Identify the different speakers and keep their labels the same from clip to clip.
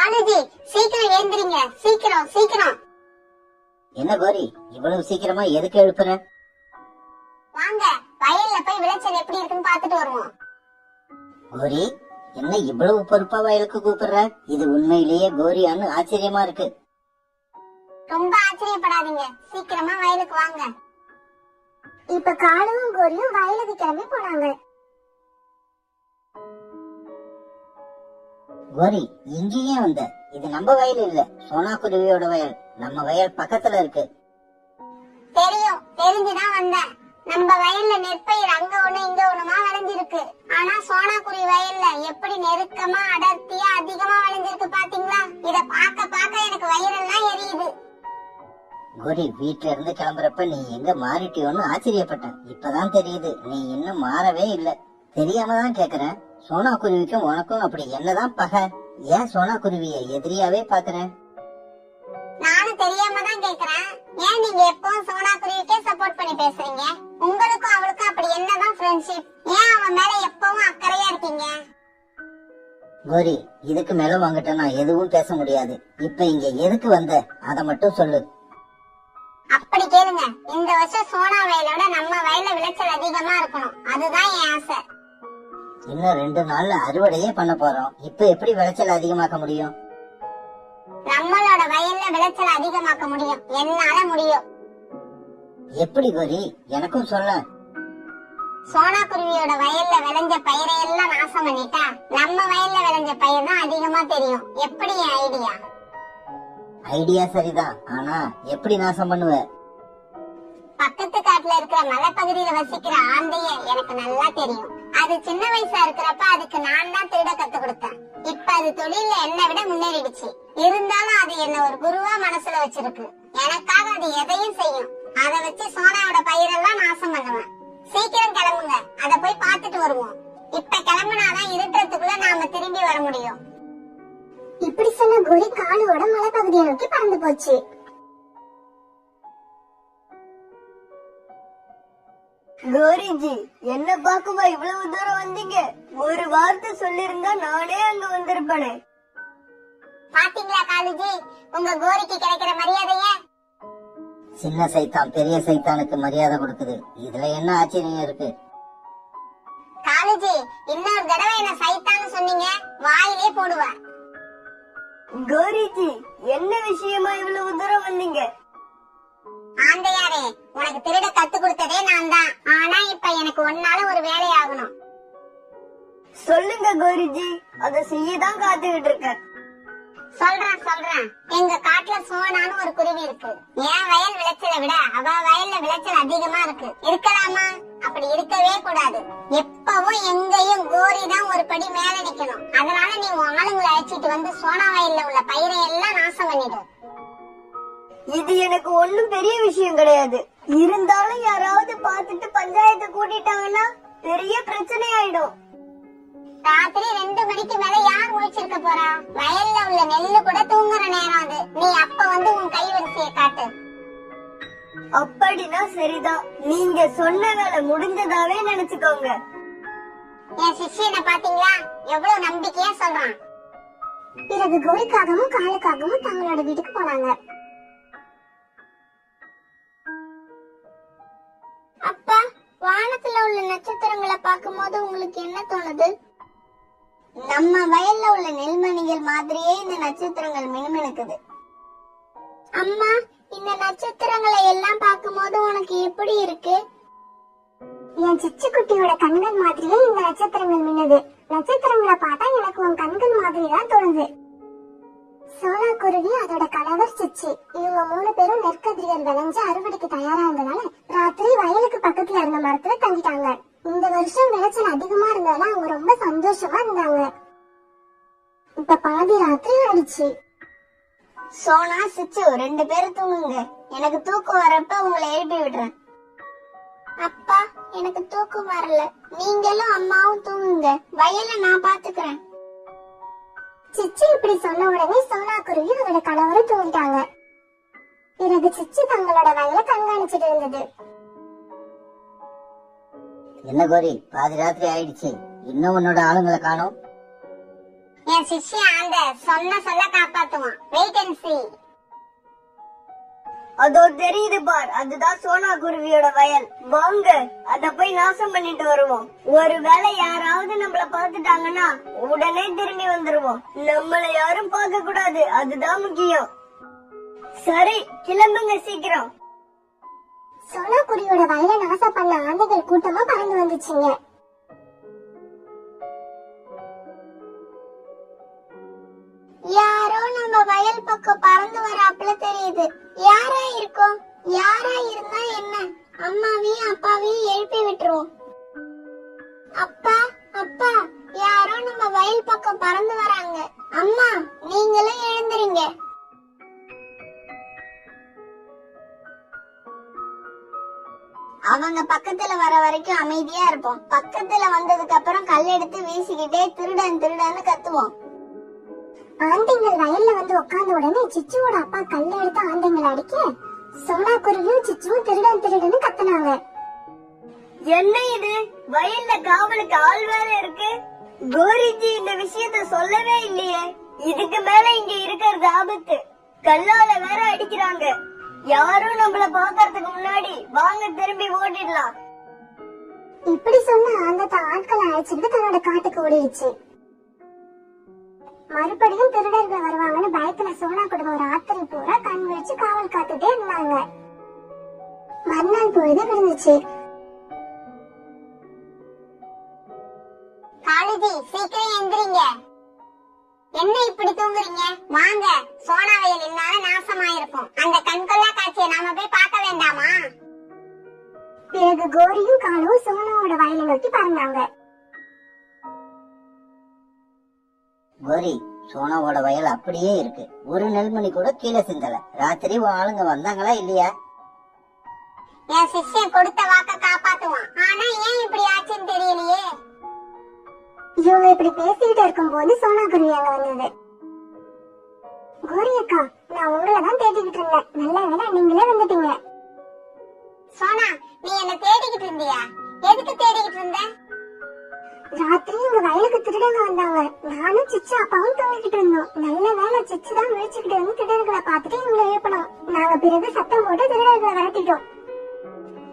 Speaker 1: காலேஜி சீக்கிரம் எழுந்திரிங்க, சீக்கிரம் சீக்கிரம்.
Speaker 2: என்ன கோரி இவ்வளவு சீக்கிரமா எதுக்கு எழுப்புற?
Speaker 1: வாங்க வயல்ல போய் விளைச்சல் எப்படி இருக்குன்னு பாத்துட்டு வருவோம்.
Speaker 2: கோரி என்ன இவ்வளவு பொறுப்பா வயலுக்கு கூப்பிடுற? இது உண்மையிலேயே கோரியான்னு ஆச்சரியமா இருக்கு.
Speaker 1: ரொம்ப ஆச்சரியப்படாதீங்க, சீக்கிரமா வயலுக்கு வாங்க. இப்ப காலுவும் கோரியும் வயலுக்கு கிளம்பி போனாங்க.
Speaker 2: கோரி இங்கேயே வந்த? இது நம்ம வயல் இல்ல, சோனா குருவியோட வயல். நம்ம வயல் பக்கத்துல இருக்கு.
Speaker 1: தெரியும், தெரிஞ்சுதான் வந்தேன். நம்ம வயல்ல நெற்பயிர் அங்க ஒண்ணு இங்க ஒண்ணுமா விளைஞ்சிருக்கு. ஆனா சோனா குருவி வயல்ல எப்படி நெருக்கமா அடர்த்தியா அதிகமா விளைஞ்சிருக்கு பாத்தீங்களா? இத பாக்க பாக்க எனக்கு வயிறெல்லாம் எரியுது.
Speaker 2: கோரி வீட்டுல இருந்து கிளம்புறப்ப நீ எங்க மாறிட்டியோன்னு ஆச்சரியப்பட்டேன். இப்பதான் தெரியுது நீ இன்னும் மாறவே இல்ல. தெரியாம தான் கேக்குறேன். சோனா குருவிக்கும் உனக்கும் அப்படி என்னதான் பகை? ஏன் சோனா குருவிய எதிரியாவே பாக்குற?
Speaker 1: நானும் தெரியாம தான் கேக்குறேன். ஏன் நீங்க எப்பவும் சோனா குருவிக்கே சப்போர்ட் பண்ணி பேசுறீங்க? உங்களுக்கும் அவளுக்கும் அப்படி என்னதான் ஃப்ரெண்ட்ஷிப்? ஏன் அவன் மேல எப்பவும் அக்கறையா இருக்கீங்க?
Speaker 2: கோரி இதுக்கு மேல வாங்கிட்ட நான் எதுவும் பேச முடியாது. இப்ப இங்க எதுக்கு வந்த அத மட்டும் சொல்லு.
Speaker 1: அப்படி கேளுங்க. இந்த வருஷம் சோனா வயலோட நம்ம வயல்ல விளைச்சல் அதிகமா இருக்கணும், அதுதான் என் ஆசை.
Speaker 2: இன்னும் 2 நாள்ல அறுவடையே பண்ண போறோம். இப்ப எப்படி விளைச்சல் அதிகமாக்க முடியும்?
Speaker 1: நம்மளோட வயல்ல விளைச்சல் அதிகமாக்க முடியும், என்னால முடியும்.
Speaker 2: எப்படி கோரி எனக்கும் சொல்ல.
Speaker 1: சோனா குருவியோட வயல்ல விளைஞ்ச பயிரை எல்லாம் நாசம் பண்ணிட்டா நம்ம வயல்ல விளைஞ்ச பயிர் தான் அதிகமா தெரியும். எப்படி என் ஐடியா?
Speaker 2: ஐடியா சரிதான், ஆனா எப்படி நாசம் பண்ணுவ?
Speaker 1: பக்கத்து காட்டுல இருக்கிற மலைப்பகுதியில வசிக்கிற ஆந்தைய எனக்கு நல்லா தெரியும். அது சின்ன வயசா இருக்கிறப்ப அதுக்கு நான் தான் திருட கத்து கொடுத்தேன். இப்ப அது தொழில என்னை விட முன்னேறிடுச்சு. இருந்தாலும் அது என்ன ஒரு குருவா மனசுல வச்சிருக்கு. எனக்காக அது எதையும் செய்யும். அத வச்சு சோனாவோட பயிரெல்லாம் நாசம் பண்ணுவேன். சீக்கிரம் கிளம்புங்க, அத போய் பாத்துட்டு வருவோம். இப்ப கிளம்புனாதான் இருட்டுறதுக்குள்ள நாம திரும்பி வர முடியும். இப்படி சொன்ன கோரி காலுவோட மலைப்பகுதியை நோக்கி பறந்து போச்சு.
Speaker 3: கோரிஜி என்ன பாக்குமா இவ்வளவு தூரம் வந்தீங்க? ஒரு வார்த்தை சொல்லிருந்தா நானே அங்க வந்திருப்பேனே.
Speaker 1: பாத்தீங்களா காலுஜி, உங்க கோரிக்கு கிடைக்கிற மரியாதைய?
Speaker 2: சின்ன சைத்தான் பெரிய சைத்தானுக்கு மரியாதை கொடுக்குது. இதுல என்ன ஆச்சரியம் இருக்கு?
Speaker 1: காலுஜி, இன்னொரு தடவை என்ன சைத்தான்னு சொன்னீங்க வாயிலே போடுவேன்.
Speaker 3: கோரிஜி என்ன விஷயமா இவ்வளவு தூரம் வந்தீங்க?
Speaker 1: ஆந்தையாரே, உனக்கு திருட கத்து கொடுத்ததே நான் தான். ஆனா இப்ப எனக்கு ஒன்னால ஒரு வேலை ஆகணும்.
Speaker 3: சொல்லுங்க கோரிஜி, அத செய்யதான் காத்துக்கிட்டு இருக்கேன்.
Speaker 1: சொல்றேன். எங்க காட்டுல சோனான்னு ஒரு குருவி இருக்கு. என் வயல் விளைச்சலை விட அவ வயல்ல விளைச்சல் அதிகமா இருக்கு. இருக்கலாமா? அப்படி இருக்கவே கூடாது. எப்பவும் எங்கேயும் கோரி தான் ஒரு படி மேல நிக்கணும். அதனால நீ உன் ஆளுங்களை அழைச்சிட்டு வந்து சோனா வயல்ல உள்ள பயிரை எல்லாம் நாசம் பண்ணிடு.
Speaker 3: இது எனக்கு ஒண்ணும் பெரிய விஷயம் கிடையாது. இருந்தாலும் யாராவது பாத்துட்டு பஞ்சாயத்தை கூட்டிட்டாங்கன்னா பெரிய பிரச்சனை ஆயிடும்.
Speaker 1: ராத்திரி 2 மணிக்கு மேல யார் முழிச்சிருக்க போறா? வயல்ல உள்ள நெல்லு கூட தூங்குற நேரம் அது. நீ அப்ப வந்து உன் கைவரிசையை காட்டு.
Speaker 3: அப்படின்னா சரிதான், நீங்க சொன்ன வேலை முடிஞ்சதாவே நினைச்சுக்கோங்க.
Speaker 1: என் சிஷ்யனை பாத்தீங்களா, எவ்வளவு நம்பிக்கையா சொல்றான். பிறகு கோரிக்காகவும் காலுக்காகவும் தங்களோட வீட்டுக்கு போனாங்க. அப்பா, வானத்துல உள்ள நட்சத்திரங்களை பார்க்கும்போது உங்களுக்கு என்ன தோணுது? நம்ம வயல்ல உள்ள நெல்மணிகள் மாதிரியே இந்த நட்சத்திரங்கள் மினுமினுக்குது. அம்மா, இந்த நட்சத்திரங்களை எல்லாம் பார்க்கும்போது உனக்கு எப்படி இருக்கு? என் சிச்சுக்குட்டியோட கண்கள் மாதிரியே இந்த நட்சத்திரங்கள் மின்னுது. நட்சத்திரங்களை பார்த்தா எனக்கு உன் கண்கள் மாதிரி தான் தோணுது. சோனா குருவி, அதோட கணவர் சிச்சு, இவங்க 3 பேரும் நெற்கதிர்கள் விளைஞ்சு அறுவடைக்கு தயாரா இருந்ததால ராத்திரி வயலுக்கு பக்கத்துல இருந்த மரத்துல தங்கிட்டாங்க. இந்த வருஷம் விளைச்சல் அதிகமா இருந்ததால அவங்க ரொம்ப சந்தோஷமா இருந்தாங்க. இப்ப பாதி ராத்திரி ஆயிடுச்சு. சோனா, சிச்சு 2 பேரும் தூங்குங்க. எனக்கு தூக்கம் வரப்ப உங்களை எழுப்பி விடுறேன். அப்பா, எனக்கு தூக்கம் வரல. நீங்களும் அம்மாவும் தூங்குங்க, வயலை நான் பாத்துக்கிறேன். சிச்சு இப்படி சொன்ன உடனே சோனா குருவி அவரோட கணவரை தூங்கிட்டாங்க. பிறகு சிச்சு தங்களோட வயலை கண்காணிச்சிட்டு இருந்தது.
Speaker 2: என்ன கோரி பாதி ராத்திரி ஆயிடுச்சு, இன்னும் உன்னோட ஆளுங்களை காணோம்?
Speaker 1: என் சிஷ்யன் அந்த சொல்ல காப்பாத்துவான். Wait and see.
Speaker 3: அதோ தெரியுது பார், அதுதான் சோனா குருவியோட வயல். வாங்க அத போய் நாசம் பண்ணிட்டு வருவோம். ஒருவேளை யாராவது நம்மள பாத்துட்டாங்கன்னா உடனே திரும்பி வந்துருவோம். நம்மள யாரும் பார்க்க கூடாது, அதுதான் முக்கியம். சரி, கிளம்புங்க சீக்கிரம்.
Speaker 1: சோனா குருவியோட வயலை நாசம் பண்ண ஆந்தைகள் கூட்டமா பறந்து வந்துச்சுங்க. யாரோ நம்ம வயல் பக்கம் பறந்து வராப்புல தெரியுது. யாரா இருக்கும்? யாரா இருந்தா என்ன? அம்மாவையும் அப்பாவையும் எழுப்பி விட்டுருவோம். அப்பா அப்பா, யாரோ நம்ம வயல் பக்கம் பறந்து வராங்க. அம்மா, நீங்களும் எழுந்துறீங்க. அவங்க பக்கத்துல வர வரைக்கும் அமைதியா இருப்போம். பக்கத்துல வந்ததுக்கு அப்புறம் கல் எடுத்து வீசிக்கிட்டே திருடன் திருடன்னு கத்துவோம். ஆந்தைங்கள் வயல்ல வந்து உட்கார்ந்த உடனே சிச்சுவோட அப்பா கல்ல எடுத்து ஆந்தைங்களை அடிக்க சோனா குருவியும் சிச்சுவும் திருடன் திருடன்னு கத்துனாங்க.
Speaker 3: என்ன இது, வயல்ல காவலுக்கு ஆள் வேற இருக்கு? கோரிஜி இந்த விஷயத்த சொல்லவே இல்லையே. இதுக்கு மேல இங்க இருக்கிறது ஆபத்து. கல்லால வேற அடிக்கிறாங்க. யாரும் நம்மள பாக்கறதுக்கு முன்னாடி வாங்க திரும்பி ஓடிடலாம்.
Speaker 1: இப்படி சொன்ன ஆந்தத்தை ஆட்களை அழைச்சிட்டு தன்னோட காட்டுக்கு ஓடிடுச்சு. மறுபடியும் திருடர்கள் வருவாங்கன்னு பயத்துல சோனா குடும்பம் ராத்திரி பூரா கண் விழிச்சு காவல் காத்துட்டே இருந்தாங்க. மறுநாள் பொழுது விழுந்துச்சு. காளிஜி, சீக்கிரம் எந்திரிங்க. என்ன இப்படி தூங்குறீங்க? வாங்க, சோனா வயல் இன்னால நாசமாயிருக்கும். அந்த கண்கொள்ளா காட்சியை நாம போய் பார்க்க வேண்டாமா? பிறகு கோரியும் காலும் சோனாவோட வயலை நோக்கி பறந்தாங்க.
Speaker 2: கோரி, சோனாவோட வயல் அப்படியே இருக்கு. ஒரு நெல்மணி கூட கீழே சிந்தல. ராத்திரி உன் ஆளுங்க வந்தாங்களா இல்லையா?
Speaker 1: என் சிஷ்யன் கொடுத்த வாக்க காப்பாத்துவான். ஆனா ஏன் இப்படி ஆச்சுன்னு தெரியலையே. இவங்க இப்படி பேசிக்கிட்டு இருக்கும் போது சோனா குருவி அங்க வந்தது. கோரி அக்கா, நான் உங்களதான் தேடிக்கிட்டு இருந்தேன். நல்ல வேளை நீங்களே வந்துட்டீங்க. சோனா, நீ என்ன தேடிக்கிட்டு இருந்தியா? எதுக்கு தேடிக்கிட்டு இருந்த? ராத்திரி எங்க வயலுக்கு திருடங்க வந்தாங்க. நானும் சிச்சு அப்பாவும் தூங்கிக்கிட்டு இருந்தோம். நல்ல வேலை சிச்சு தான் விழிச்சுக்கிட்டு வந்து திருடர்களை பார்த்துட்டு எங்களை எழுப்பணும். நாங்க பிறகு சத்தம் போட்டு திருடர்களை விரட்டிட்டோம்.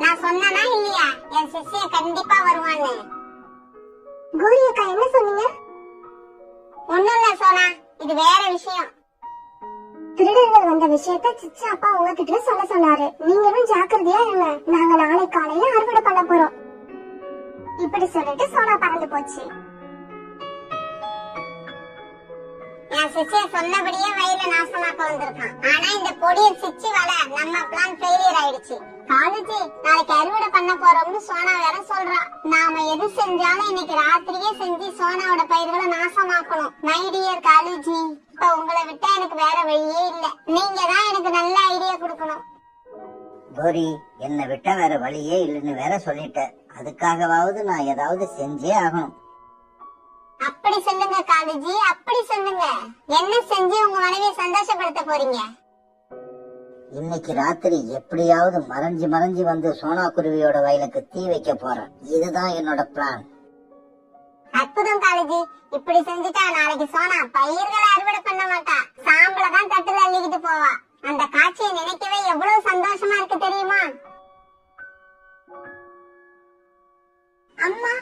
Speaker 1: நான் சொன்னா இல்லையா என் சிஷ்ய கண்டிப்பா வருவான்னு? கோரி அக்கா, என்ன சொன்னீங்க? ஒண்ணும் இல்ல சோனா, இது வேற விஷயம். திருடர்கள் வந்த விஷயத்த சிச்சு அப்பா உங்ககிட்ட சொல்ல சொன்னாரு. நீங்களும் ஜாக்கிரதையா இருங்க. நாங்க நாளை காலையில அறுவடை பண்ண போறோம். இப்படி சொல்லிட்டு சோனா பறந்து போச்சு. என் சிச்சிய சொன்னபடியே வயல நாசமாக்க வந்திருக்கான். ஆனா இந்த பொடிய சிச்சி வல நம்ம பிளான் ஃபெயிலியர் ஆயிடுச்சு. காலேஜி, நாளைக்கு அறுவடை பண்ண போறோம்னு சோனா வேற சொல்றா. நாம எது செஞ்சாலும் இன்னைக்கு ராத்திரியே செஞ்சு சோனாவோட பயிர்களை நாசமாக்கணும். மை டியர் காலேஜி, இப்ப உங்களை விட்டா எனக்கு வேற வழியே இல்ல. நீங்க தான் எனக்கு நல்ல ஐடியா கொடுக்கணும்.
Speaker 2: கோரி, என்னை விட்டா வேற வழியே இல்லைன்னு வேற சொல்லிட்ட. அதுக்காகவாவது நான் ஏதாவது செஞ்சே ஆகணும்.
Speaker 1: அப்படி சொல்லுங்க காலேஜி, அப்படி சொல்லுங்க. என்ன செஞ்சு உங்க மனைவியை சந்தோஷப்படுத்த போறீங்க?
Speaker 2: இன்னைக்கு ராத்திரி எப்படியாவது மறைஞ்சு வந்து சோனா குருவியோட வயலுக்கு தீ வைக்க போறேன். இதுதான் என்னோட பிளான்.
Speaker 1: அற்புதம் காலேஜி, இப்படி செஞ்சுட்டா நாளைக்கு சோனா பயிர்களை அறுவடை பண்ண மாட்டா. சாம்பல தான் தட்டுல அள்ளிக்கிட்டு போவா. அந்த காட்சியை நினைக்கவே எவ்வளவு சந்தோஷமா இருக்கு தெரியுமா? அம்மா,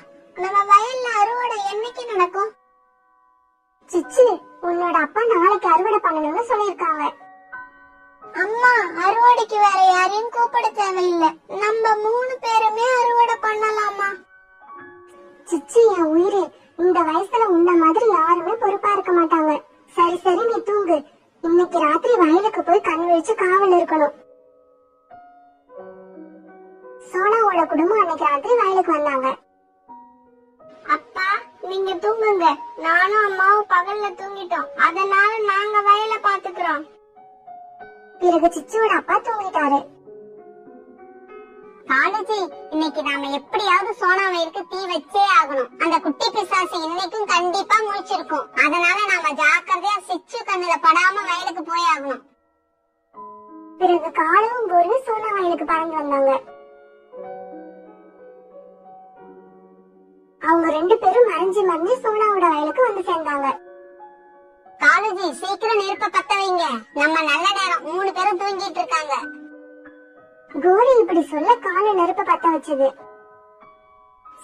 Speaker 1: நம்ம வயல்ல அறுவடை என்னைக்கு நடக்கும்? சிச்சு, உன்னோட அப்பா நாளைக்கு அறுவடை பண்ணணும்னு சொல்லிருக்காங்க. அம்மா, அறுவடைக்கு வேற யாரையும் கூப்பிட தேவையில்லை. நம்ம 3 பேருமே அறுவடை பண்ணலாமா? சிச்சி, என் உயிரே, இந்த வயசுல உன்ன மாதிரி யாருமே பொறுப்பா இருக்க மாட்டாங்க. சரி சரி, நீ தூங்கு. இன்னைக்கு ராத்திரி வயலுக்கு போய் கண் விழிச்சு காவல் இருக்கணும். சோனாவோட குடும்பம் அன்னைக்கு ராத்திரி வயலுக்கு வந்தாங்க. அப்பா, நீங்க தூங்குங்க. நானும் அம்மாவும் பகல்ல தூங்கிட்டோம். அதனால நாங்க வயலை பாத்துக்கிறோம். பிறகு சிச்சுவோட அப்பா தூங்கிட்டாரு. காலேஜி, இன்னைக்கு நாம எப்படியாவது சோனா வயலுக்கு தீ வச்சே ஆகணும். அந்த குட்டி பிசாசு இன்னைக்கும் கண்டிப்பா முழிச்சிருக்கும். அதனால நாம ஜாக்கிரதையா சிச்சு கண்ணுல படாம வயலுக்கு போய் ஆகணும். பிறகு காலும் கோரி சோனா வயலுக்கு பறந்து வந்தாங்க. அவங்க 2 பேரும் மறைஞ்சு சோனாவோட வயலுக்கு வந்து சேர்ந்தாங்க. காலேஜி சீக்கிரம் நெருப்ப பத்த வைங்க, நம்ம நல்ல நேரம், 3 பேரும் தூங்கிட்டு இருக்காங்க. கோரி இப்படி சொல்ல காலு நெருப்ப பத்த வச்சது.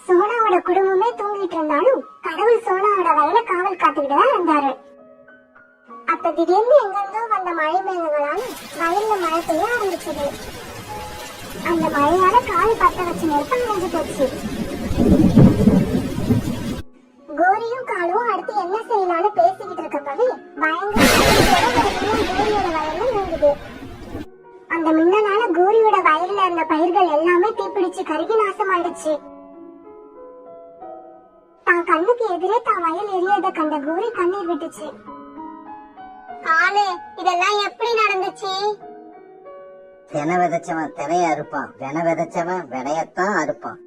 Speaker 1: சோனாவோட குடும்பமே தூங்கிட்டு இருந்தாலும் கடவுள் சோனாவோட வயல காவல் காத்துக்கிட்டு தான் இருந்தாரு. அப்ப திடீர்னு எங்கிருந்தோ வந்த மழை மேகங்களால வயல்ல மழை பெய்ய ஆரம்பிச்சது. அந்த மழையால கால் பத்த வச்ச நெருப்பு அணைஞ்சு போச்சு. கோரியும் காலும் அடுத்து என்ன செய்யலாம்னு பேசிக்கிட்டு இருக்கப்பவே பயங்கர கோரியோட வயல்ல மூழ்குது. அந்த மின்னலால கோரியோட வயல்ல இருந்த பயிர்கள் எல்லாமே தீப்பிடிச்சு கருகி நாசமாயிடுச்சு. தான் கண்ணுக்கு எதிரே தான் வயல் எரியத கண்ட கோரி கண்ணீர் விட்டுச்சு. காலு, இதெல்லாம் எப்படி நடந்துச்சு?
Speaker 2: தென விதைச்சவன் தினைய அறுப்பான், வென விதைச்சவன் வினையத்தான் அறுப்பான்.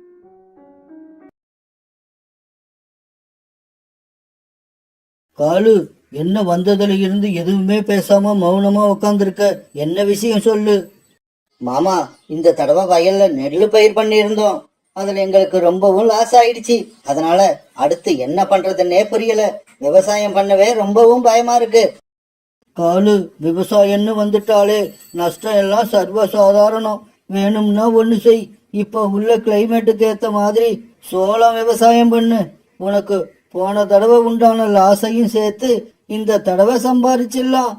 Speaker 4: காலு, என்ன வந்ததுல இருந்து எதுவுமே பேசாம மௌனமா உட்காந்துருக்க? என்ன விஷயம் சொல்லு.
Speaker 2: மாமா, இந்த தடவை வயல்ல நெல்லு பயிர் பண்ணியிருந்தோம். அதுல எங்களுக்கு ரொம்பவும் லாஸ் ஆயிடுச்சு. அதனால அடுத்து என்ன பண்றதுன்னே புரியல. விவசாயம் பண்ணவே ரொம்பவும் பயமா இருக்கு.
Speaker 4: காலு, விவசாயம்னு வந்துட்டாலே நஷ்டம் எல்லாம் சர்வசாதாரணம். வேணும்னா ஒண்ணு செய், இப்ப உள்ள கிளைமேட்டுக்கு ஏத்த மாதிரி சோளம் விவசாயம் பண்ணு. உனக்கு போன தடவை உண்டான லாஸையும் சேர்த்து இந்த தடவை சம்பாரிச்சிடலாம்.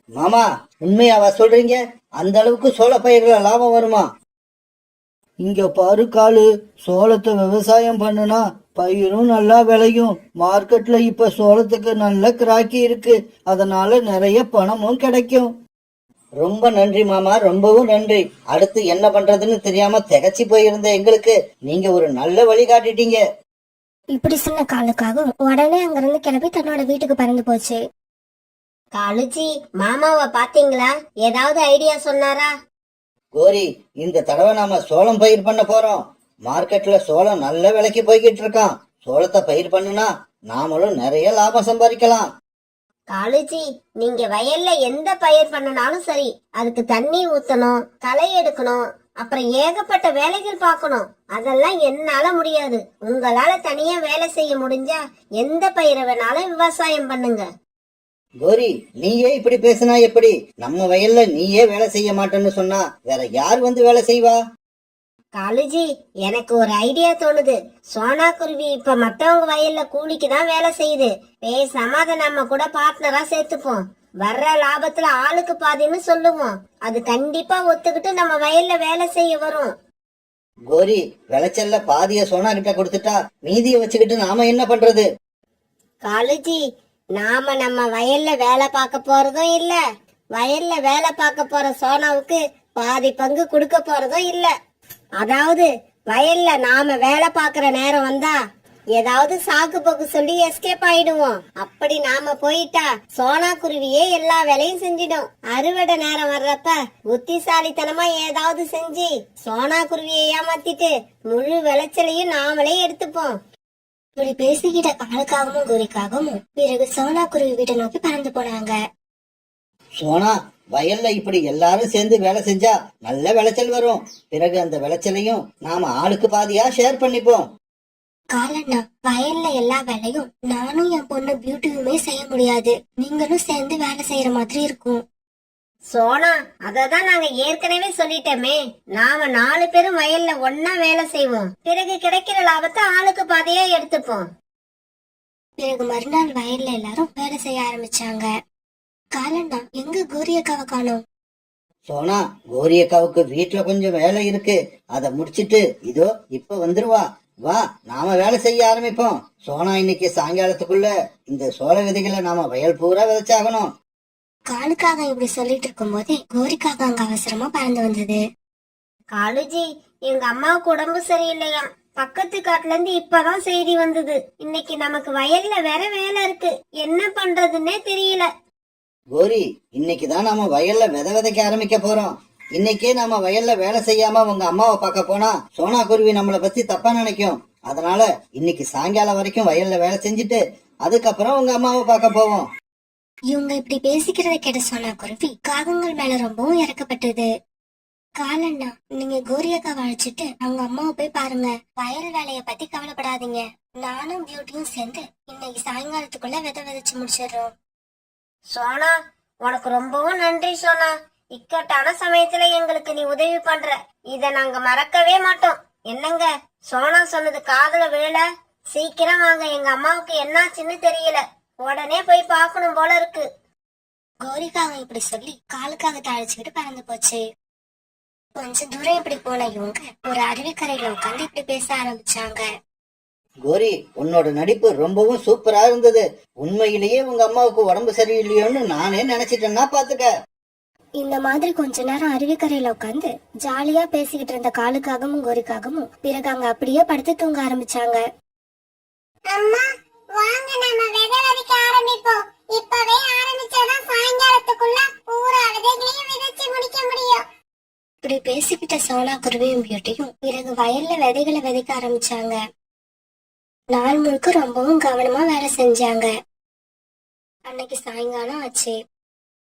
Speaker 2: மாமா, உண்மையாவா சொல்றீங்க? அந்த அளவுக்கு சோள பயிர்கள லாபம் வருமா?
Speaker 4: இங்க பாரு காலு, சோளத்தை விவசாயம் பண்ணுனா பயிரும் நல்லா விளையும். மார்க்கெட்ல இப்ப சோளத்துக்கு நல்ல கிராக்கி இருக்கு. அதனால நிறைய பணமும் கிடைக்கும்.
Speaker 2: ரொம்ப நன்றி மாமா, ரொம்பவும் நன்றி. அடுத்து என்ன பண்றதுன்னு தெரியாம திகச்சு போயிருந்த எங்களுக்கு நீங்க ஒரு நல்ல வழி காட்டிட்டீங்க.
Speaker 1: இப்படி சொன்ன காலுக்காகவும் உடனே அங்கிருந்து கிளம்பி தன்னோட வீட்டுக்கு பறந்து போச்சு.
Speaker 3: காலுஜி, மாமாவை பாத்தீங்களா? ஏதாவது ஐடியா சொன்னாரா?
Speaker 2: கோரி, இந்த தடவை நாம சோளம் பயிர் பண்ண போறோம். மார்க்கெட்ல சோளம் நல்ல விலைக்கு போய்கிட்டு இருக்கான். சோளத்தை பயிர் பண்ணுனா நாமளும் நிறைய லாபம் சம்பாதிக்கலாம்.
Speaker 3: காலுஜி, நீங்க வயல்ல எந்த பயிர் பண்ணனாலும் சரி, அதுக்கு தண்ணி ஊத்தணும், களை எடுக்கணும், அப்புறம் ஏகப்பட்ட வேலைகள் பார்க்கணும். அதெல்லாம் என்னால முடியாது. உங்களால தனியா வேலை செய்ய முடிஞ்சா எந்த பயிரை வேணாலும் விவசாயம் பண்ணுங்க.
Speaker 2: கோரி, நீயே இப்படி பேசினா எப்படி? நம்ம வயல்ல நீயே வேலை செய்ய மாட்டேன்னு சொன்னா வேற யார் வந்து வேலை செய்வா?
Speaker 3: காலுஜி, எனக்கு ஒரு ஐடியா தோணுது. சோனா குருவி இப்ப மத்தவங்க வயல்ல கூலிக்கு தான் வேலை செய்யுது. பேசாம அதை நம்ம கூட பார்ட்னரா சேர்த்துப்போம். வர்ற லாபத்துல ஆளுக்கு பாதின்னு சொல்லுவோம். அது கண்டிப்பா ஒத்துக்கிட்டு நம்ம வயல்ல வேலை செய்ய வரும்.
Speaker 2: கோரி, விளைச்சல்ல பாதிய சோனா கிட்ட கொடுத்துட்டா மீதிய வச்சுக்கிட்டு நாம என்ன பண்றது?
Speaker 3: காலுஜி, நாம நம்ம வயல்ல வேலை பார்க்க போறதும் இல்ல, வயல்ல வேலை பார்க்க போற சோனாவுக்கு பாதி பங்கு கொடுக்க போறதும் இல்ல. அதாவது வயல்ல நாம வேலை பார்க்கற நேரம் வந்தா ஏதாவது சாக்கு போக்கு சொல்லி எஸ்கேப் ஆயிடுவோம். அப்படி நாம போயிட்டா சோனா குருவியே எல்லா வேலையும் செஞ்சிடும். அறுவடை நேரம் வர்றப்ப புத்திசாலித்தனமா ஏதாவது செஞ்சு சோனா குருவியை ஏமாத்திட்டு முழு விளைச்சலையும் நாமளே எடுத்துப்போம்.
Speaker 1: இப்படி பேசிக்கிட்ட காலுக்காகவும் கோரிக்காகவும் பிறகு சோனா குருவி வீட்டை நோக்கி பறந்து போனாங்க.
Speaker 2: சோனா, வயல்ல இப்படி எல்லாரும் சேர்ந்து வேலை செஞ்சா நல்ல விளைச்சல் வரும். பிறகு அந்த விளைச்சலையும் நாம ஆளுக்கு பாதியா ஷேர் பண்ணிப்போம்.
Speaker 1: காலண்ணா, வயல்ல எல்லா வேலையும் நானும் என் பொண்ணு பியூட்டியுமே செய்ய முடியாது. நீங்களும் சேர்ந்து வேலை செய்யற மாதிரி இருக்கும்.
Speaker 3: சோனா, அததான் நாங்க ஏற்கனவே சொல்லிட்டோமே. நாம 4 பேரும் வயல்ல ஒன்னா வேலை செய்வோம். பிறகு கிடைக்கிற லாபத்தை ஆளுக்கு பாதியா எடுத்துப்போம்.
Speaker 1: பிறகு மறுநாள் வயல்ல எல்லாரும் வேலை செய்ய ஆரம்பிச்சாங்க. காலண்ணா, எங்க கோரியக்காவை காணோம்?
Speaker 2: சோனா, கோரி அக்காவுக்கு வீட்டுல கொஞ்சம் வேலை இருக்கு. அதை முடிச்சிட்டு இதோ இப்ப வந்துருவா. வா, நாம வேலை செய்ய ஆரம்பிப்போம். சோனா, இன்னைக்கு சாயங்காலத்துக்குள்ள இந்த சோள விதைகளை நாம வயல் பூரா விதைச்சாகணும்.
Speaker 1: காலுக்காக இப்படி சொல்லிட்டு இருக்கும் போதே கோரிக்காக அங்க அவசரமா பறந்து வந்தது.
Speaker 3: காலுஜி, எங்க அம்மாவுக்கு உடம்பு சரியில்லையா? பக்கத்து காட்டுல இருந்து இப்பதான் செய்தி வந்தது. இன்னைக்கு நமக்கு வயல்ல வேற வேலை இருக்கு. என்ன பண்றதுன்னே தெரியல.
Speaker 2: கோரி, இன்னைக்குதான் நாம வயல்ல விதை விதைக்க ஆரம்பிக்க போறோம். இன்னைக்கே நாம வயல்ல வேலை செய்யாம உங்க அம்மாவை பார்க்க போனா சோனா குருவி நம்மளை பத்தி தப்பா நினைக்கும். அதனால இன்னைக்கு சாயங்காலம் வரைக்கும் வயல்ல வேலை செஞ்சுட்டு அதுக்கப்புறம் உங்க அம்மாவை பார்க்க போவோம்.
Speaker 1: இவங்க இப்படி பேசிக்கிறத கேட்ட சோனா குருவி காகங்கள் மேல ரொம்பவும் இறக்கப்பட்டது. காலண்ணா, நீங்க கோரியக்காவை அழைச்சிட்டு அவங்க அம்மாவை போய் பாருங்க. வயல் வேலைய பத்தி கவலைப்படாதீங்க. நானும் பியூட்டியும் சேர்ந்து இன்னைக்கு சாயங்காலத்துக்குள்ள விதை விதைச்சு முடிச்சிடுறோம்.
Speaker 3: சோனா, உனக்கு ரொம்பவும் நன்றி சோனா. இக்கட்டான சமயத்துல எங்களுக்கு நீ உதவி பண்ற, இத நாங்க மறக்கவே மாட்டோம். என்னங்க, சோனா சொன்னது காதுல விழல? சீக்கிரம் வாங்க, எங்க அம்மாவுக்கு என்னாச்சுன்னு தெரியல, உடனே போய் பார்க்கணும் போல இருக்கு.
Speaker 1: கோரிக்காக இப்படி சொல்லி காலுக்காக தாளிச்சுக்கிட்டு பறந்து போச்சு. கொஞ்ச தூரம் இப்படி போன இவங்க ஒரு அருவிக்கரையில உட்காந்து இப்படி பேச ஆரம்பிச்சாங்க.
Speaker 4: கோரி, உன்னோட நடிப்பு ரொம்பவும் சூப்பரா இருந்தது. உண்மையிலேயே உங்க அம்மாவுக்கு உடம்பு சரியில்லையோன்னு நானே நினைச்சிட்டேன்னா பாத்துக்க.
Speaker 1: இந்த மாதிரி கொஞ்ச நேரம் அருவிக்கரையில உட்காந்து ஜாலியா பேசிக்கிட்டு இருந்த காலுக்காகவும் கோரிக்காகவும் பிறகு அங்க அப்படியே படுத்து தூங்க ஆரம்பிச்சாங்க.
Speaker 3: அம்மா, வாங்க நம்ம விதை விதைக்க ஆரம்பிப்போம். இப்பவே ஆரம்பிச்சாதான் சாயங்காலத்துக்குள்ள பூரா விதைகளையும் விதைச்சு முடிக்க முடியும்.
Speaker 1: இப்படி பேசிக்கிட்ட சோனா குருவியும் பியூட்டியும் பிறகு வயல்ல விதைகளை விதைக்க ஆரம்பிச்சாங்க. நாள் முழுக்க ரொம்பவும் கவனமா வேலை செஞ்சாங்க. அன்னைக்கு சாயங்காலம் ஆச்சு.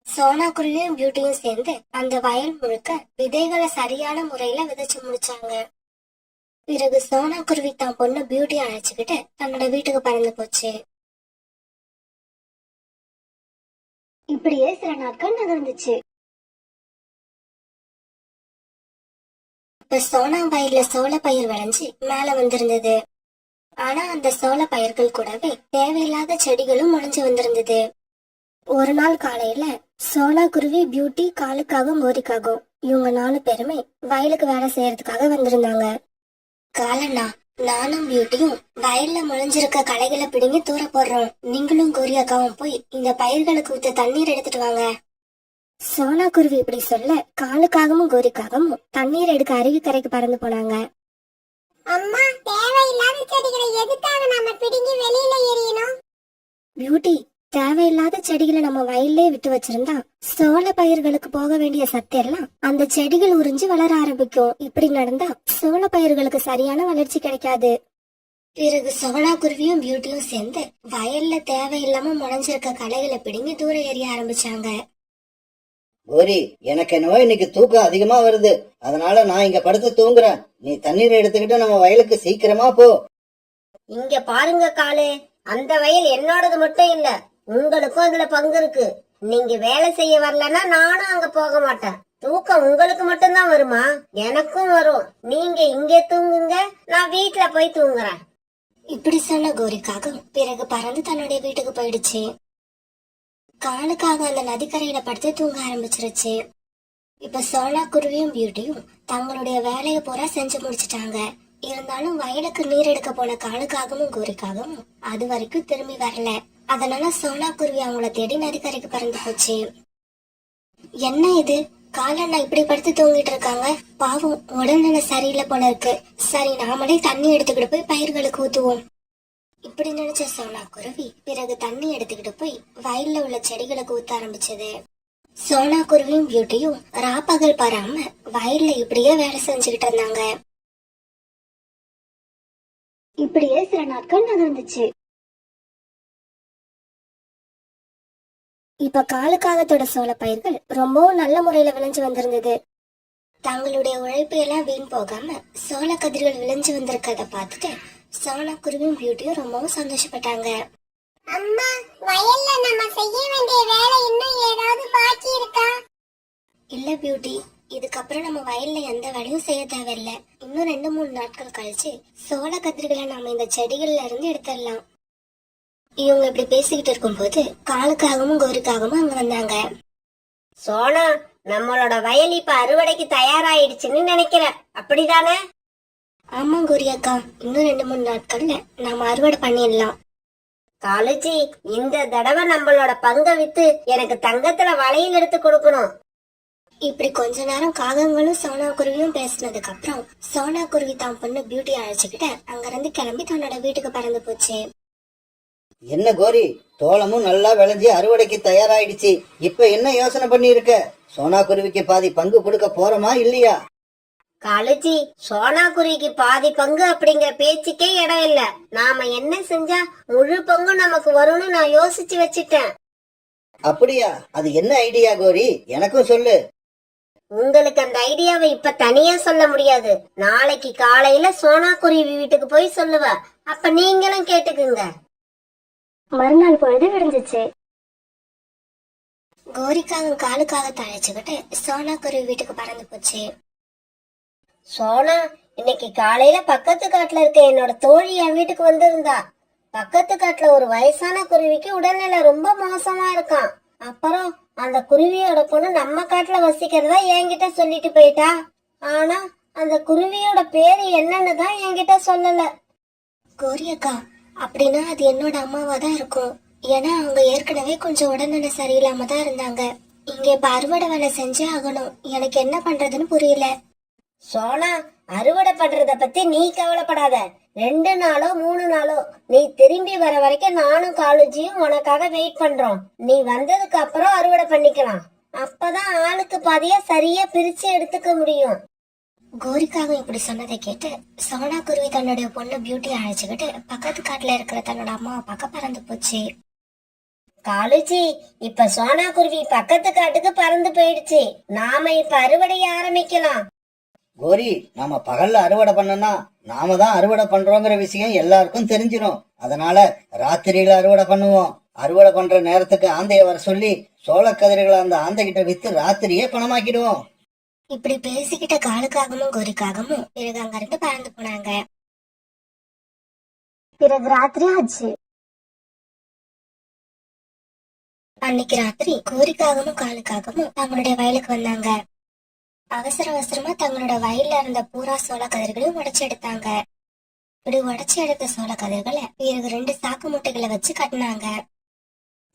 Speaker 1: சோனா குருவியும் பியூட்டியும் சேர்ந்து அந்த வயல் முழுக்க விதைகளை சரியான முறையில விதைச்சு முடிச்சாங்க. பிறகு சோனா குருவி தான் பொண்ணு பியூட்டி அழைச்சுக்கிட்டு தன்னோட வீட்டுக்கு பறந்து போச்சு. இப்படியே சில நாட்கள் நகர்ந்துச்சு. இப்ப சோனா வயல்ல சோள பயிர் விளைஞ்சு மேல வந்திருந்தது. ஆனா அந்த சோள பயிர்கள் கூடவே தேவையில்லாத செடிகளும் முளைஞ்சு வந்திருந்தது. ஒரு நாள் காலையில சோனா குருவி, பியூட்டி, காலுக்காகவும் கோரிக்காகவும் இவங்க 4 பேருமே வயலுக்கு வேலை செய்யறதுக்காக வந்திருந்தாங்க. காலண்ணா, நானும் பியூட்டியும் வயல்ல முளைஞ்சிருக்க களைகளை பிடுங்கி தூர போடுறோம். நீங்களும் கோரியாக்காவும் போய் இந்த பயிர்களுக்கு ஊத்த தண்ணீர் எடுத்துட்டு வாங்க. சோனா குருவி இப்படி சொல்ல காலுக்காகவும் கோரிக்காகவும் தண்ணீர் எடுக்க அருவிக்கரைக்கு பறந்து போனாங்க.
Speaker 3: அம்மா, தேவையில்லாத செடிகளை எதுக்காக நாம பிடுங்கி வெளியில எறியணும்?
Speaker 1: பியூட்டி, தேவையில்லாத செடிகளை நம்ம வயல்லே விட்டு வச்சிருந்தா சோள பயிர்களுக்கு போக வேண்டிய சத்து எல்லாம் அந்த செடிகள் உறிஞ்சு வளர ஆரம்பிக்கும். இப்படி நடந்தா சோள பயிர்களுக்கு சரியான வளர்ச்சி கிடைக்காது. பிறகு சோனா குருவியும் பியூட்டியும் சேர்ந்து வயல்ல தேவையில்லாம முளைஞ்சிருக்க களைகளை பிடுங்கி தூர எறிய ஆரம்பிச்சாங்க.
Speaker 4: கோரி, எனக்கு என்னவோ இன்னைக்கு தூக்கம் அதிகமா வருது. அதனால நான் இங்க படுத்து தூங்குறேன். நீ தண்ணீர் எடுத்துக்கிட்டு நம்ம வயலுக்கு சீக்கிரமா போ.
Speaker 3: இங்க பாருங்க காலு, அந்த வயல் என்னோடது மட்டும் இல்ல, உங்களுக்கும் அதுல பங்கு இருக்கு. நீங்க வேலை செய்ய வரலன்னா நானும் அங்க போக மாட்டேன். தூக்கம் உங்களுக்கு மட்டும்தான் வருமா? எனக்கும் வரும். நீங்க இங்கே தூங்குங்க, நான் வீட்டுல போய் தூங்குறேன்.
Speaker 1: இப்படி சொன்ன கோரிக்காக பிறகு பறந்து தன்னுடைய வீட்டுக்கு போயிடுச்சு. காலுக்காக அந்த நதிக்கரையில படுத்து தூங்க ஆரம்பிச்சிருச்சு. இப்ப சோனா குருவியும் பியூட்டியும் தங்களுடைய வேலையை பூரா செஞ்சு முடிச்சிட்டாங்க. இருந்தாலும் வயலுக்கு நீர் எடுக்க போன காலுக்காகவும் கோரிக்காகவும் அது வரைக்கும் திரும்பி வரல. அதனால சோனா குருவி அவங்கள தேடி நதிக்கரைக்கு பறந்து போச்சு. என்ன இது, காலண்ணா இப்படி படுத்து தூங்கிட்டு இருக்காங்க, பாவம் உடல்நிலை சரியில்லை போல இருக்கு. சரி, நாமளே தண்ணி எடுத்துக்கிட்டு போய் பயிர்களுக்கு ஊத்துவோம். இப்படி நினைச்ச சோனா குருவி பிறகு தண்ணி எடுத்துக்கிட்டு போய் வயல்ல உள்ள செடிகளுக்கு ஊத்த ஆரம்பிச்சது. சோனா குருவியும் பியூட்டியும் ராப்பகல் பாராம வயல்ல இப்படியே வேலை செஞ்சுக்கிட்டு இருந்தாங்க. இப்படியே சில நாட்கள் நகர்ந்துச்சு. இப்ப காலுக்காகத்தோட சோள பயிர்கள் ரொம்பவும் நல்ல முறையில விளைஞ்சு வந்திருந்தது. தங்களுடைய உழைப்பு எல்லாம் வீண் போகாம சோள கதிர்கள் விளைஞ்சு வந்திருக்கிறத பார்த்துட்டு சோனா குருவியும் பியூட்டியும் ரொம்பவும் சந்தோஷப்பட்டாங்க.
Speaker 3: அம்மா, வயல்ல நம்ம செய்ய வேண்டிய வேலை இன்னும் ஏதாவது பாக்கி இருக்கா?
Speaker 1: இல்ல பியூட்டி, இதுக்கப்புறம் நம்ம வயல்ல எந்த வேலையும் செய்ய தேவையில்லை. இன்னும் 2-3 நாட்கள் கழிச்சு சோள கதிர்களை நாம இந்த செடிகள்ல இருந்து எடுத்துடலாம். இவங்க இப்படி பேசிக்கிட்டு இருக்கும்போது காலுக்காகவும் கோரிக்காகவும் அங்க வந்தாங்க.
Speaker 3: சோனா, நம்மளோட வயல் இப்ப அறுவடைக்கு தயாராயிடுச்சுன்னு நினைக்கிறேன், அப்படிதானே?
Speaker 1: ஆமா கோரியக்கா, இன்னும் 2-3 நாட்கள்ல நாம அறுவடை பண்ணிடலாம்.
Speaker 3: காலேஜி, இந்த தடவை நம்மளோட பங்கை வித்து எனக்கு தங்கத்துல வளையல் எடுத்து கொடுக்கணும்.
Speaker 1: இப்படி கொஞ்ச நேரம் காகங்களும் சோனா குருவியும் பேசினதுக்கு அப்புறம் சோனா குருவி தான் பொண்ணு பியூட்டி அழைச்சுக்கிட்டு அங்க இருந்து கிளம்பி தன்னோட வீட்டுக்கு பறந்து போச்சு.
Speaker 4: என்ன கோரி, தோளமும் நல்லா விளைஞ்சி அறுவடைக்கு தயாராயிடுச்சு. இப்ப என்ன யோசனை பண்ணி இருக்க? சோனா குருவிக்கு பாதி பங்கு கொடுக்க போறோமா இல்லையா?
Speaker 3: காலேஜி, சோனா குருவிக்கு பாதி பங்கு அப்படிங்கிற பேச்சுக்கே இடம் இல்ல. நாம என்ன செஞ்சா முழு பங்கு நமக்கு வரும்னு நான் யோசிச்சு வச்சுட்டேன்.
Speaker 4: அப்படியா? அது என்ன ஐடியா கோரி, எனக்கும் சொல்லு.
Speaker 3: உங்களுக்கு அந்த ஐடியாவை இப்ப தனியா சொல்ல முடியாது. நாளைக்கு காலையில சோனா குருவி வீட்டுக்கு போய் சொல்லுவ, அப்ப நீங்களும் கேட்டுக்குங்க.
Speaker 1: மறுநாள் பொழுது விடிஞ்சிச்சு. கோரிக்காக காலுக்காக தழைச்சுக்கிட்டு சோனா குருவி வீட்டுக்கு பறந்து போச்சு.
Speaker 3: சோனா, இன்னைக்கு காலையில பக்கத்து காட்டுல இருக்க என்னோட தோழி என் வீட்டுக்கு வந்திருந்தா. பக்கத்து காட்டுல ஒரு வயசான குருவிக்கு உடல்நிலை ரொம்ப மோசமா இருக்கான். அப்புறம் அந்த குருவியோட பொண்ணு நம்ம காட்டுல வசிக்கிறதா என்கிட்ட சொல்லிட்டு போயிட்டா. ஆனா அந்த குருவியோட பேரு என்னன்னு தான் என்கிட்ட சொல்லல.
Speaker 1: கோரி அக்கா, அப்படின்னா அது என்னோட அம்மாவா தான் இருக்கும். ஏன்னா அவங்க ஏற்கனவே கொஞ்சம் உடல்நிலை சரியில்லாம தான் இருந்தாங்க. இங்க இப்ப அறுவடை வேலை செஞ்சே ஆகணும். எனக்கு என்ன பண்றதுன்னு புரியல.
Speaker 3: சோனா, அறுவடை பண்றத பத்தி நீ கவலைப்படாத. 2 நாளோ 3 நாளோ நீ திரும்பி வர வரைக்கும் நானும் காலேஜியும் உனக்காக வெயிட் பண்றோம். நீ வந்ததுக்கு அப்புறம் அறுவடை பண்ணிக்கலாம். அப்பதான் ஆளுக்கு பாதியா சரியா பிரிச்சு எடுத்துக்க முடியும்.
Speaker 1: கோரிக்காக இப்படி சொன்னதை கேட்டு சோனா குருவி தன்னுடைய பொண்ணு பியூட்டியை அழைச்சுக்கிட்டு பக்கத்து காட்டுல இருக்கிற தன்னோட அம்மாவை பார்க்க பறந்து போச்சு.
Speaker 3: காலேஜி, இப்ப சோனா குருவி பக்கத்து காட்டுக்கு பறந்து போயிடுச்சு. நாம இப்ப அறுவடைய ஆரம்பிக்கலாம்.
Speaker 4: கோரி, நாம பகல்ல அறுவடை பண்ணனா நாம தான் அறுவடை பண்றோங்கிற விஷயம் எல்லாருக்கும் தெரிஞ்சிடும். அதனால ராத்திரியில அறுவடை பண்ணுவோம். அறுவடை பண்ற நேரத்துக்கு ஆந்தைய வர சொல்லி சோளக்கதிர்களை அந்த ஆந்தைகிட்ட வித்து ராத்திரியே பணமாக்கிடுவோம்.
Speaker 1: இப்படி பேசிக்கிட்ட காலுக்காகவும் கோரிக்காகவும் பிறகு அங்கிருந்து பறந்து போனாங்க. பிறகு ராத்திரி ஆச்சு. அன்னைக்கு ராத்திரி கோரிக்காகவும் காலுக்காகவும் தங்களுடைய வயலுக்கு வந்தாங்க. அவசர அவசரமா தங்களோட வயல்ல இருந்த பூரா சோள கதிர்களையும் உடைச்சு எடுத்தாங்க. இப்படி உடைச்சு எடுத்த சோள கதிர்களை பிறகு 2 சாக்கு மூட்டைகளை வச்சு கட்டினாங்க.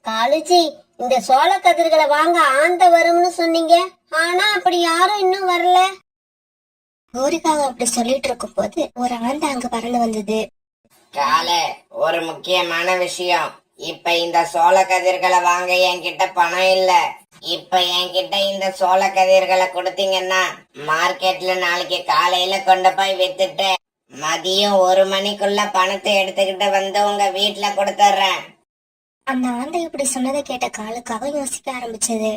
Speaker 3: காலேஜி, இந்த சோள கதிர்களை வாங்க ஆந்த வரும்னு சொன்னீங்க. ஆனா அப்படி யாரும் இன்னும் வரல.
Speaker 1: கோரிக்காக அப்படி சொல்லிட்டு இருக்கும் போது ஒரு ஆந்தை அங்க பறந்து வந்தது.
Speaker 5: காலே, ஒரு முக்கியமான விஷயம். இப்ப இந்த சோள கதிர்களை வாங்க என்கிட்ட பணம் இல்ல. இப்ப என்கிட்ட இந்த சோள கதிர்களை கொடுத்தீங்கன்னா மார்க்கெட்ல நாளைக்கு காலையில கொண்டு போய் வித்துட்டு மதியம் 1 மணிக்குள்ள பணத்தை எடுத்துக்கிட்டு வந்து உங்க வீட்டுல கொடுத்துட்றேன்.
Speaker 1: அந்த ஆந்தை இப்படி சொன்னதை கேட்ட காலுக்காக யோசிக்க ஆரம்பிச்சது.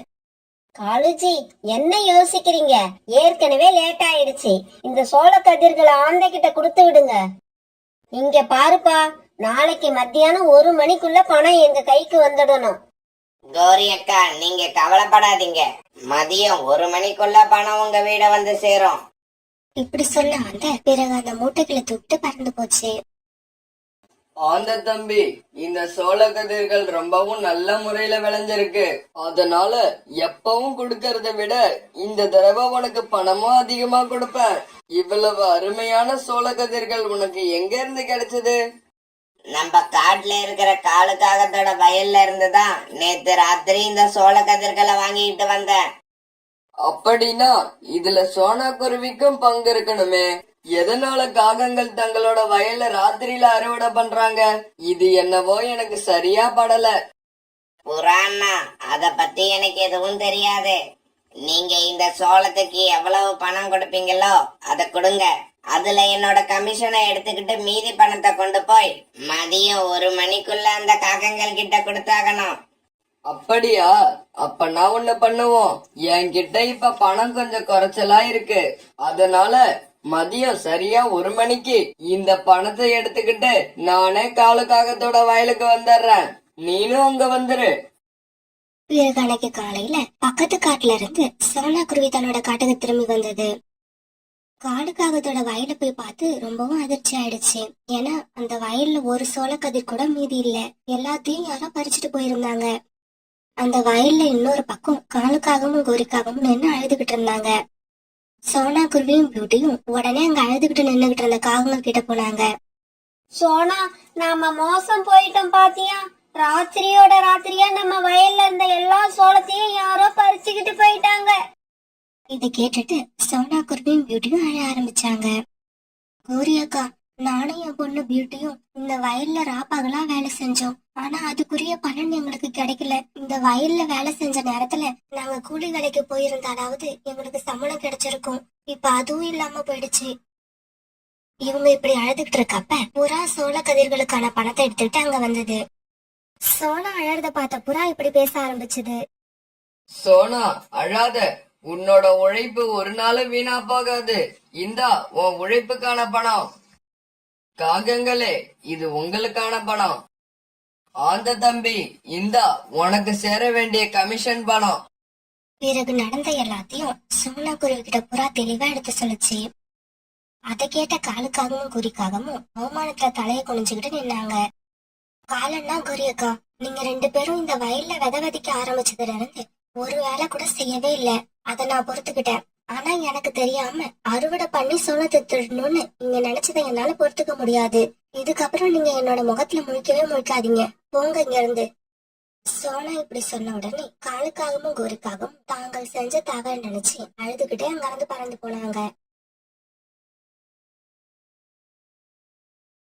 Speaker 3: காலேஜி, என்ன யோசிக்கிறீங்க? ஏற்கனவே லேட் ஆயிடுச்சு. இந்த சோள கதிர்களை ஆந்தை கிட்ட கொடுத்து விடுங்க. இங்க பாருப்பா, நாளைக்கு மத்தியானம் 1 மணிக்குள்ள பணம் எங்க கைக்கு வந்துடணும்.
Speaker 5: கோரி அக்கா, நீங்க கவலைப்படாதீங்க. மதியம் 1 மணிக்குள்ள பணம் உங்க வீட வந்து சேரும்.
Speaker 1: இப்படி சொல்ல ஆந்தை பிறகு அந்த மூட்டைகளை தூக்கிட்டு பறந்து போச்சு.
Speaker 6: ஆந்த தம்பி, இந்த சோள கதிர்கள் ரொம்பவும் நல்ல முறையில விளைஞ்சிருக்கு. அதனால எப்பவும் கொடுக்கறத விட இந்த தடவை உனக்கு பணமும் அதிகமா கொடுப்பேன். இவ்வளவு அருமையான சோள கதிர்கள் உனக்கு எங்க இருந்து கிடைச்சது?
Speaker 5: நம்ம காட்டுல இருக்கிற காலுக்காகத்தோட வயல்ல இருந்துதான் நேத்து ராத்திரி இந்த சோள கதிர்களை வாங்கிட்டு வந்தேன்.
Speaker 6: அப்படின்னா இதுல சோனா குருவிக்கும் பங்கு இருக்கணுமே. எதனால காகங்கள் தங்களோட வயல்ல ராத்திரியில அறுவடை பண்றாங்க? இது என்னவோ எனக்கு சரியா படல.
Speaker 5: புறாண்ணா, அத பத்தி எனக்கு எதுவும் தெரியாது. நீங்க இந்த சோளத்துக்கு எவ்வளவு பணம் கொடுப்பீங்களோ அத கொடுங்க. அதுல என்னோட கமிஷனை எடுத்துக்கிட்டு மீதி பணத்தை கொண்டு போய் மதியம் 1 மணிக்குள்ள அந்த காகங்கள் கிட்ட கொடுத்தாகணும்.
Speaker 6: அப்படியா? அப்ப நான் ஒண்ணு பண்ணுவோம். என்கிட்ட இப்ப பணம் கொஞ்சம் குறைச்சலா இருக்கு. அதனால மதியம் சரியா 1 மணிக்கு இந்த பணத்தை எடுத்துக்கிட்டு நானே காலுக்காகத்தோட வயலுக்கு வந்துடுறேன். நீனும் அங்க வந்துரு.
Speaker 1: பிறகு அன்னைக்கு காலையில பக்கத்து காட்டுல இருந்து சோனா குருவி தன்னோட காட்டுக்கு திரும்பி வந்தது. காலுக்காகத்தோட வயல போய் பார்த்து ரொம்பவும் அதிர்ச்சி ஆயிடுச்சு. ஏன்னா அந்த வயல்ல ஒரு சோள கதிர் கூட மீதி இல்ல. எல்லாத்தையும் யாரோ பறிச்சுட்டு போயிருந்தாங்க. அந்த வயல்ல இன்னொரு பக்கம் காலுக்காகவும் கோரிக்காகவும் நின்று அழுதுகிட்டு இருந்தாங்க. சோனா குருவியும் பியூட்டியும் உடனே அங்க அழுதுகிட்டு நின்னுகிட்டு இருந்த காகங்கள் கிட்ட போனாங்க.
Speaker 3: சோனா, நாம மோசம் போயிட்டோம் பாத்தியா? ராத்திரியோட ராத்திரியா நம்ம வயல்ல இருந்த எல்லா சோளத்தையும் யாரோ பறிச்சுக்கிட்டு போயிட்டாங்க.
Speaker 1: இதை கேட்டுட்டு சோனா குருவியும் பியூட்டியும் அழ ஆரம்பிச்சாங்க. கோரி அக்கா, நானும் என் பொண்ணு பியூட்டியும் இந்த வயல்ல ராப்பகலா வேலை செஞ்சோம். ஆனா அதுக்குரிய பலன் எங்களுக்கு கிடைக்கல. இந்த வயல்ல வேலை செஞ்ச நேரத்துல நாங்க கூலி வேலைக்கு போயிருந்தாலாவது எங்களுக்கு சம்பளம் கிடைச்சிருக்கும். இப்ப அதுவும் இல்லாம போயிடுச்சு. இவங்க இப்படி அழுதுகிட்டு இருக்கப்ப புறா சோள கதிர்களுக்கான பணத்தை எடுத்துக்கிட்டு அங்க வந்தது. சோனா அழறத பார்த்த புறா இப்படி பேச ஆரம்பிச்சது.
Speaker 6: சோனா, அழாத. உன்னோட உழைப்பு ஒரு நாள் வீணா போகாது. இந்தா உன் உழைப்புக்கான பணம். காகங்களே, இது உங்களுக்கான பணம். ஆந்த தம்பி, இந்தா உனக்கு சேர வேண்டிய கமிஷன் பணம்.
Speaker 7: பிறகு நடந்த எல்லாத்தையும் சோனா குருவி கிட்ட புறா தெளிவா எடுத்து சொல்லுச்சு. அதை கேட்ட காலுக்காகவும் குறிக்காகவும் அவமானத்துல தலைய குனிஞ்சுக்கிட்டு நின்னாங்க. காலன்னா குறியக்கா, நீங்க 2 பேரும் இந்த வயல்ல விதை விதைக்க ஆரம்பிச்சதுல இருந்து ஒரு வேலை கூட செய்யவே இல்ல. அதை நான் பொறுத்துக்கிட்டேன். ஆனா எனக்கு தெரியாம அறுவடை பண்ணி சோளத்தை திருடணும்னு நீங்க நினைச்சதை என்னால பொறுத்துக்க முடியாது. இதுக்கப்புறம் நீங்க என்னோட முகத்துல முழிக்கவே முழிக்காதீங்க. போங்க இங்க இருந்து. சோனா இப்படி சொன்ன உடனே காலுக்காகவும் கோரிக்காகவும் தாங்கள் செஞ்ச தவறு நினைச்சு அழுதுகிட்டே அங்கிருந்து பறந்து போனாங்க.